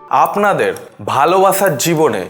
আপনাদের ভালোবাসার জীবনে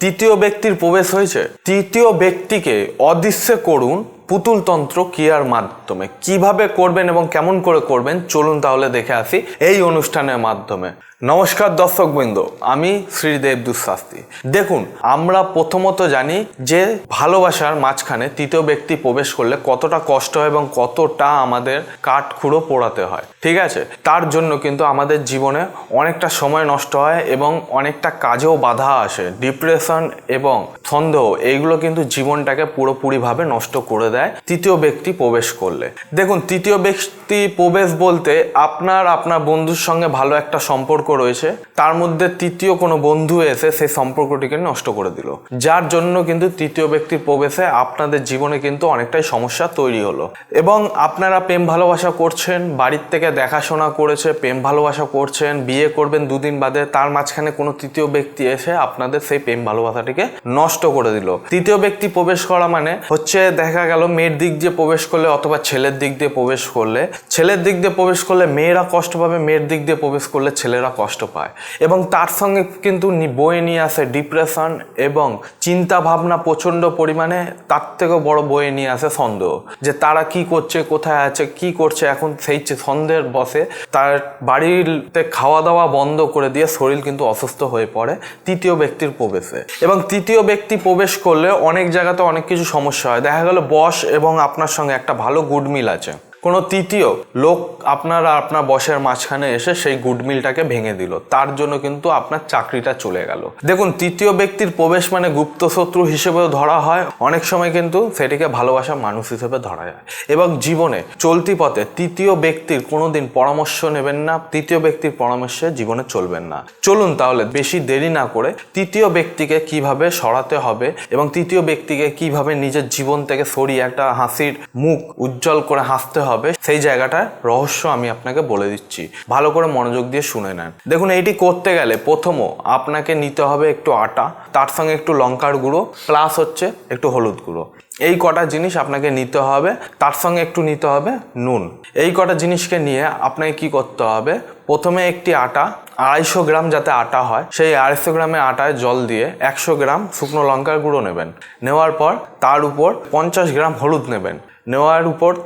তৃতীয় ব্যক্তির প্রবেশ হয়েছে? তৃতীয় ব্যক্তিকে অদৃশ্য করুন পুতুলতন্ত্র ক্রিয়ার মাধ্যমে। কিভাবে করবেন এবং কেমন করে করবেন চলুন তাহলে দেখে আসি এই অনুষ্ঠানের মাধ্যমে। নমস্কার দর্শকবৃন্দ, আমি শ্রী দেবদূত শাস্ত্রী। দেখুন, আমরা প্রথমত জানি যে ভালোবাসার মাঝখানে তৃতীয় ব্যক্তি প্রবেশ করলে কতটা কষ্ট হয় এবং কতটা আমাদের কাঠখুড়ো পোড়াতে হয়, ঠিক আছে? তার জন্য কিন্তু আমাদের জীবনে অনেকটা সময় নষ্ট হয় এবং অনেকটা কাজেও বাধা আসে। ডিপ্রেশন এবং সন্দেহ এইগুলো কিন্তু জীবনটাকে পুরোপুরিভাবে নষ্ট করে দেয় তৃতীয় ব্যক্তি প্রবেশ করলে। দেখুন, তৃতীয় ব্যক্তি প্রবেশ বলতে আপনার বন্ধুর সঙ্গে ভালো একটা সম্পর্ক রয়েছে, তার মধ্যে তৃতীয় কোনো বন্ধু এসে সেই সম্পর্কটিকে নষ্ট করে দিল, যার জন্য কিন্তু তৃতীয় ব্যক্তির প্রবেশে আপনাদের জীবনে কিন্তু অনেকটাই সমস্যা তৈরি হলো। এবং আপনারা প্রেম ভালোবাসা করছেন, বাড়ির থেকে দেখাশোনা করেছে, প্রেম ভালোবাসা করছেন, বিয়ে করবেন দুদিন বাদে, তার মাঝখানে কোনো তৃতীয় ব্যক্তি এসে আপনাদের সেই প্রেম ভালোবাসাটিকে নষ্ট করে দিল। তৃতীয় ব্যক্তি প্রবেশ করা মানে হচ্ছে, দেখা গেল মেয়ের দিক দিয়ে প্রবেশ করলে অথবা ছেলের দিক দিয়ে প্রবেশ করলে, ছেলের দিক দিয়ে প্রবেশ করলে মেয়েরা কষ্ট পাবে, মেয়ের দিক দিয়ে প্রবেশ করলে ছেলেরা কষ্ট পায়। এবং তার সঙ্গে কিন্তু বয়ে নিয়ে আসে ডিপ্রেশন এবং চিন্তা ভাবনা প্রচণ্ড পরিমাণে। তার থেকেও বড় বয়ে নিয়ে আসে সন্দেহ, যে তারা কি করছে, কোথায় আছে, কি করছে। এখন সেই সন্দেহের বসে তার বাড়িতে খাওয়া দাওয়া বন্ধ করে দিয়ে শরীর কিন্তু অসুস্থ হয়ে পড়ে তৃতীয় ব্যক্তির প্রবেশে। এবং তৃতীয় ব্যক্তি প্রবেশ করলে অনেক জায়গাতে অনেক কিছু সমস্যা হয়। দেখা গেল বস এবং আপনার সঙ্গে একটা ভালো গুডমিল আছে, কোনো তৃতীয় লোক আপনার বসের মাঝখানে এসে সেই গুডমিলটাকে ভেঙে দিল, তার জন্য কিন্তু আপনার চাকরিটা চলে গেল। দেখুন, তৃতীয় ব্যক্তির প্রবেশ মানে গুপ্ত শত্রু হিসেবেও ধরা হয়, অনেক সময় কিন্তু সেটিকে ভালোবাসা মানুষ হিসেবে ধরা যায়। এবং জীবনে চলতি পথে তৃতীয় ব্যক্তির কোনোদিন পরামর্শ নেবেন না, তৃতীয় ব্যক্তির পরামর্শে জীবনে চলবেন না। চলুন তাহলে বেশি দেরি না করে তৃতীয় ব্যক্তিকে কিভাবে সরাতে হবে এবং তৃতীয় ব্যক্তিকে কিভাবে নিজের জীবন থেকে সরিয়ে একটা হাসির মুখ উজ্জ্বল করে হাসতে হবে, সেই জায়গাটার রহস্য আমি আপনাকে বলে দিচ্ছি, ভালো করে মনোযোগ দিয়ে শুনে নেন। দেখুন, এইটি করতে গেলে প্রথমে আপনাকে নিতে হবে একটু আটা, তার সঙ্গে একটু লঙ্কার গুঁড়ো, প্লাস হচ্ছে একটু হলুদ গুঁড়ো। এই কটা জিনিস আপনাকে নিতে হবে, তার সঙ্গে একটু নিতে হবে নুন। এই কটা জিনিসকে নিয়ে আপনাকে কি করতে হবে, প্রথমে একটি আটা 250 গ্রাম যাতে আটা হয়, সেই 250 গ্রামের আটায় জল দিয়ে 100 গ্রাম শুকনো লঙ্কার গুঁড়ো নেবেন। নেওয়ার পর তার উপর 50 গ্রাম হলুদ নেবেন।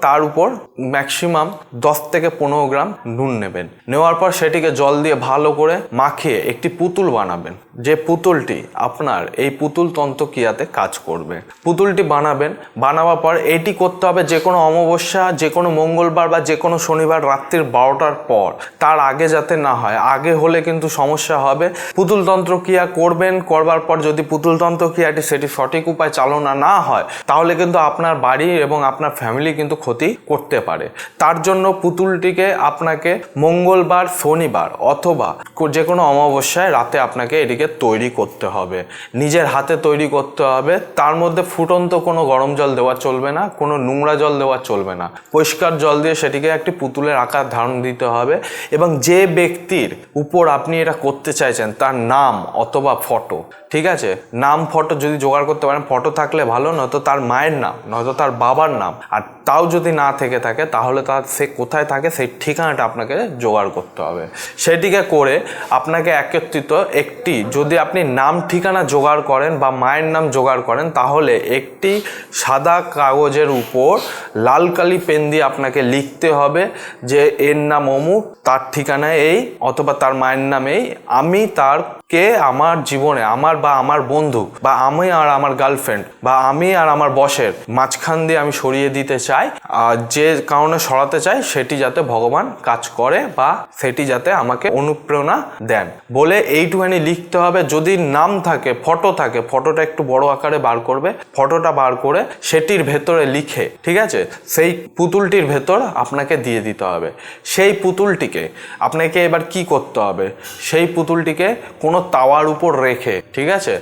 তার উপর ম্যাক্সিমাম 10 থেকে 15 গ্রাম নুন নেবেন। নেওয়ার পর সেটিকে জল দিয়ে ভালো করে মাখিয়ে একটি পুতুল বানাবেন, যে পুতুলটি আপনার এই পুতুল তন্ত্র ক্রিয়াতে কাজ করবে। পুতুলটি বানাবার পর এটি করতে হবে যে কোনো অমাবস্যা, যে কোনো মঙ্গলবার বা যে কোনো শনিবার রাত্রির 12টার পর, তার আগে যাতে না হয়। আগে হলে কিন্তু সমস্যা হবে। পুতুলতন্ত্র ক্রিয়া করবার পর যদি পুতুলতন্ত্র ক্রিয়াটি সেটি সঠিক উপায় চালনা না হয়, তাহলে কিন্তু আপনার বাড়ি এবং আপনার ফ্যামিলি কিন্তু ক্ষতি করতে পারে। তার জন্য পুতুলটিকে আপনাকে মঙ্গলবার, শনিবার অথবা যে কোনো অমাবস্যায় রাতে আপনাকে এটিকে তৈরি করতে হবে, নিজের হাতে তৈরি করতে হবে। তার মধ্যে ফুটন্ত কোনো গরম জল দেওয়া চলবে না, কোনো নোংরা জল দেওয়া চলবে না, পরিষ্কার জল দিয়ে সেটিকে একটি পুতুলের আকার ধারণ দিতে হবে। এবং যে ব্যক্তির উপর আপনি এটা করতে চাইছেন তার নাম অথবা ফটো, ঠিক আছে, নাম ফটো যদি জোগাড় করতে পারেন, ফটো থাকলে ভালো, নয়তো তার মায়ের নাম, নয়তো তার বাবার নাম। আর তাও যদি না থেকে থাকে তাহলে সে কোথায় থাকে সেই ঠিকানাটা আপনাকে জোগাড় করতে হবে। সেটিকে করে আপনাকে একত্রিত একটি, যদি আপনি নাম ঠিকানা জোগাড় করেন বা মায়ের নাম জোগাড় করেন, তাহলে একটি সাদা কাগজের উপর লাল কালি পেন দিয়ে আপনাকে লিখতে হবে যে এর নাম অমুক, তার ঠিকানা এই, অথবা তার মায়ের নাম এই, আমি তারকে আমার জীবনে আমার বন্ধু বা আমি আর আমার গার্লফ্রেন্ড বা আমি আর আমার বসের মাঝখান দিয়ে আমি সরিয়ে দিতে চাই, আর যে কারণে সরাতে চাই সেটি যাতে ভগবান কাজ করে বা সেটি যাতে আমাকে অনুপ্রেরণা দেন বলে এইটুখানি লিখতে হবে। যদি নাম থাকে, ফটো থাকে, ফটোটা একটু বড় আকারে বার করবে, ফটোটা বার করে সেটির ভেতরে লিখে, ঠিক আছে, সেই পুতুলটির ভেতর আপনাকে দিয়ে দিতে হবে। সেই পুতুলটিকে আপনাকে এবার কি করতে হবে, সেই পুতুলটিকে কোনো তাওয়ার উপর রেখে, ঠিক আছে,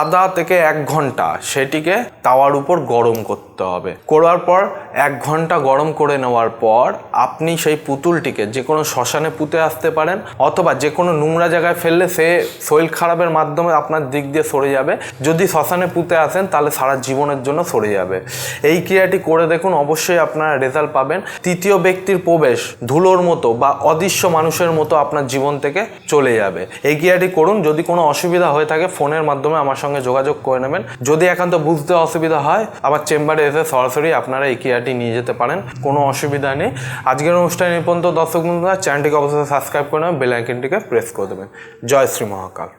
আধা থেকে 1 ঘন্টা সেটিকে তাওয়ার উপর গরম করতে করতে হবে। করার পর 1 ঘন্টা গরম করে নেওয়ার পর আপনি সেই পুতুলটিকে যে কোনো শ্মশানে পুঁতে আসতে পারেন, অথবা যে কোনো নোংরা জায়গায় ফেললে সে শরীর খারাপের মাধ্যমে আপনার দিক দিয়ে সরে যাবে। যদি শ্মশানে পুঁতে আসেন তাহলে সারা জীবনের জন্য সরে যাবে। এই ক্রিয়াটি করে দেখুন, অবশ্যই আপনারা রেজাল্ট পাবেন। তৃতীয় ব্যক্তির প্রবেশ ধুলোর মতো বা অদৃশ্য মানুষের মতো আপনার জীবন থেকে চলে যাবে। এই ক্রিয়াটি করুন। যদি কোনো অসুবিধা হয়ে থাকে ফোনের মাধ্যমে আমার সঙ্গে যোগাযোগ করে নেবেন। যদি একান্ত বুঝতে অসুবিধা হয় আমার চেম্বারে এসে সরাসরি আপনারা এই ক্রিয়াটি নিয়ে যেতে পারেন, কোনো অসুবিধা নেই। আজকের অনুষ্ঠানে এই পর্যন্ত। দর্শক বন্ধুরা, চ্যানেলটিকে অবশ্যই সাবস্ক্রাইব করে নেবেন, বেল আইকনটিকে প্রেস করে দেবেন। জয় শ্রী মহাকাল।